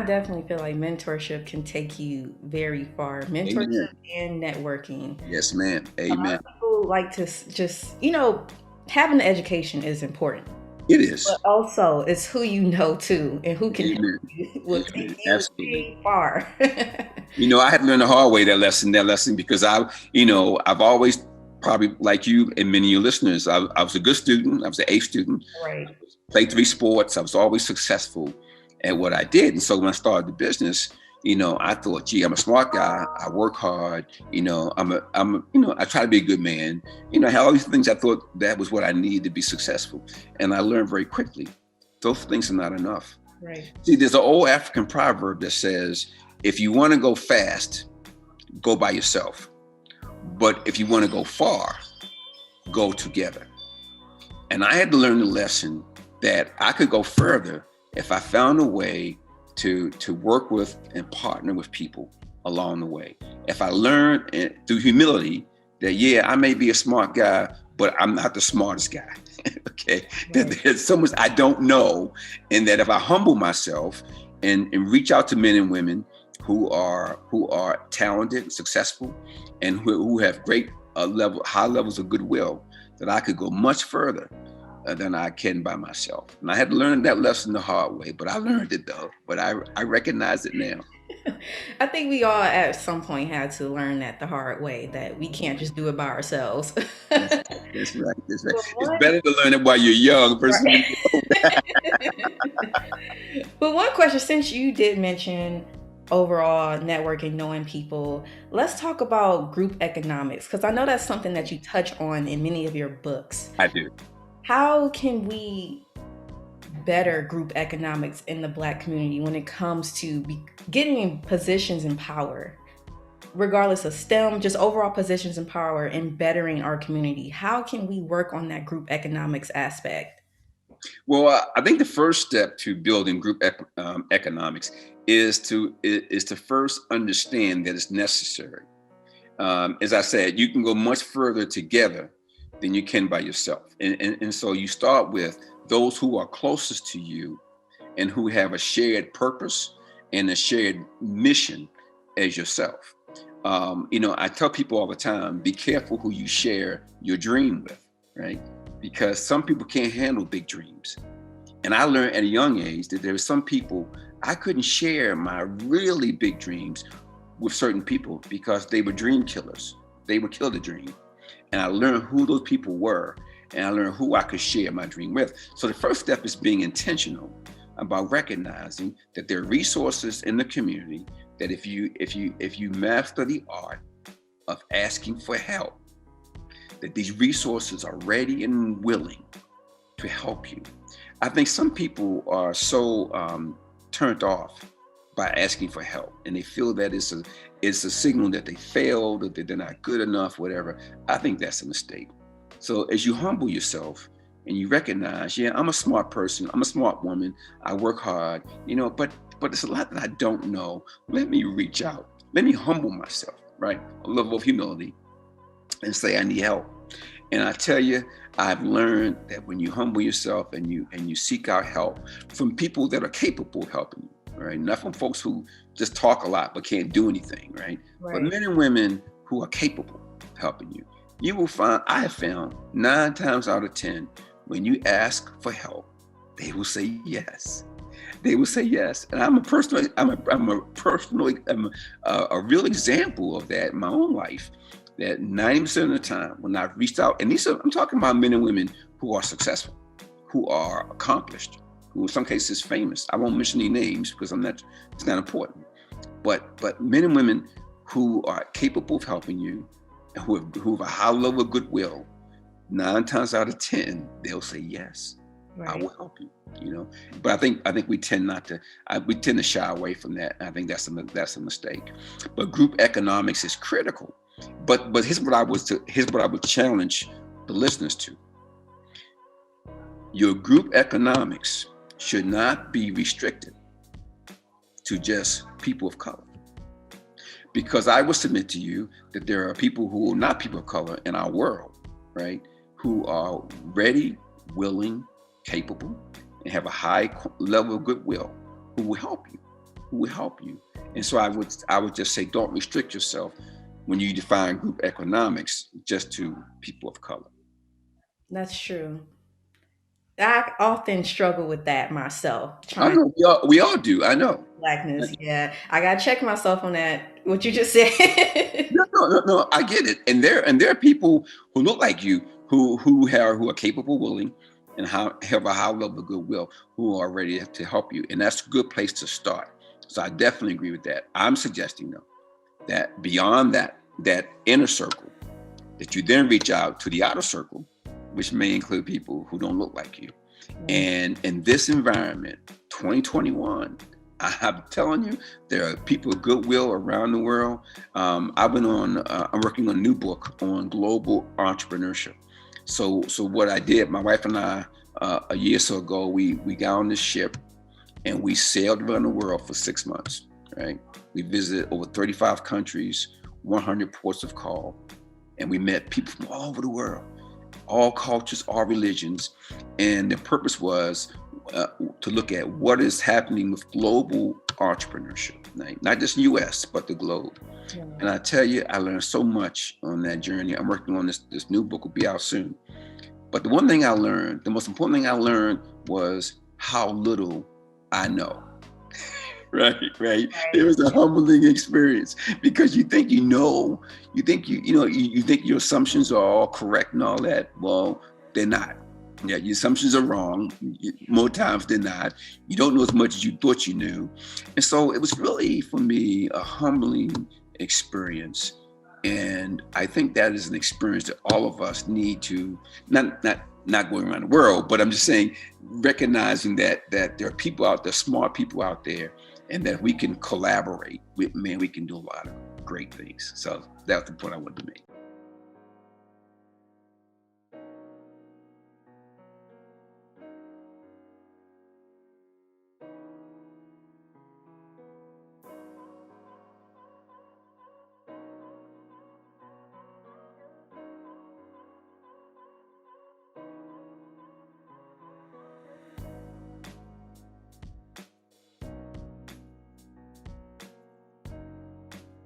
definitely feel like mentorship can take you very far. Mentorship Amen. and networking. Yes, ma'am. A lot Amen. of people like to just, having an education is important, It but is. also it's who you know too, and who can help Amen. you will take Amen. you Absolutely. way far. I had to learn the hard way that lesson because I've always, probably like you and many of your listeners, I was a good student. I was an A student. I Right. played 3 sports. I was always successful at what I did. And so when I started the business, I thought, gee, I'm a smart guy. I work hard. I try to be a good man. I had all these things. I thought that was what I needed to be successful. And I learned very quickly, those things are not enough. Right. See, there's an old African proverb that says, if you want to go fast, go by yourself. But if you want to go far, go together. And I had to learn the lesson that I could go further if I found a way to work with and partner with people along the way. If I learned through humility that, yeah, I may be a smart guy, but I'm not the smartest guy. Okay. That Right. there's so much I don't know. And that if I humble myself and reach out to men and women who are talented and successful and who have great high levels of goodwill, that I could go much further than I can by myself. And I had to learn that lesson the hard way, but I learned it though. But I recognize it now. I think we all at some point had to learn that the hard way, that we can't just do it by ourselves. That's, that's right. That's right. But It's one, better to learn it while you're young versus when you're old. right. But one question, since you did mention overall networking, knowing people, let's talk about group economics, because I know that's something that you touch on in many of your books. I do. How can we better group economics in the Black community when it comes to getting in positions in power, regardless of STEM, just overall positions in power and bettering our community? How can we work on that group economics aspect? Well, I think the first step to building group economics is to first understand that it's necessary. As I said, you can go much further together than you can by yourself. And so you start with those who are closest to you and who have a shared purpose and a shared mission as yourself. I tell people all the time, be careful who you share your dream with, right? Because some people can't handle big dreams. And I learned at a young age that there were some people I couldn't share my really big dreams with certain people because they were dream killers. They would kill the dream. And I learned who those people were, and I learned who I could share my dream with. So the first step is being intentional about recognizing that there are resources in the community that if you master the art of asking for help, that these resources are ready and willing to help you. I think some people are so turned off by asking for help, and they feel that it's a signal that they failed, that they're not good enough, whatever. I think that's a mistake. So as you humble yourself and you recognize, yeah, I'm a smart person, I'm a smart woman, I work hard, but it's a lot that I don't know. Let me reach out. Let me humble myself, right? A level of humility and say I need help. And I tell you, I've learned that when you humble yourself and you seek out help from people that are capable of helping you, right? Not from folks who just talk a lot but can't do anything, right? But Right. men and women who are capable of helping you. You will find, I have found 9 times out of 10, when you ask for help, they will say yes. They will say yes. And I'm a real example of that in my own life, that 90% of the time when I've reached out, and I'm talking about men and women who are successful, who are accomplished, who in some cases famous. I won't mention any names because it's not important. But men and women who are capable of helping you and who have a high level of goodwill, 9 times out of 10, they'll say yes. I Right. will help you. But I think we tend not to. We tend to shy away from that. I think that's a mistake. But group economics is critical. But here's what I would challenge the listeners to. Your group economics should not be restricted to just people of color, because I would submit to you that there are people who are not people of color in our world, right? Who are ready, willing, capable, and have a high level of goodwill, who will help you. who will help you. And so I would just say, don't restrict yourself when you define group economics just to people of color. That's true. I often struggle with that myself, I trying know we all do. I know. blackness. Yeah, I gotta check myself on that. What you just said. No. I get it. And there are people who look like you who are capable, willing, and have a high level of goodwill who are ready to help you. And that's a good place to start. So I definitely agree with that. I'm suggesting though that beyond that inner circle, that you then reach out to the outer circle, which may include people who don't look like you. And in this environment, 2021, I'm telling you, there are people of goodwill around the world. I'm working on a new book on global entrepreneurship. So what I did, my wife and I, a year or so ago, we got on this ship and we sailed around the world for 6 months, right? We visited over 35 countries, 100 ports of call, and we met people from all over the world, all cultures, all religions. And the purpose was to look at what is happening with global entrepreneurship, right? Not just US, but the globe. Yeah. And I tell you, I learned so much on that journey. I'm working on this new book, will be out soon. But the one thing I learned, the most important thing I learned was how little I know. Right. It was a humbling experience because you think you know, you think you think your assumptions are all correct and all that. Well, they're not. Yeah, your assumptions are wrong. More times than not. You don't know as much as you thought you knew. And so it was really, for me, a humbling experience. And I think that is an experience that all of us need to, not going around the world, but I'm just saying, recognizing that there are people out there, smart people out there, and that we can collaborate with, man, we can do a lot of great things. So that's the point I wanted to make.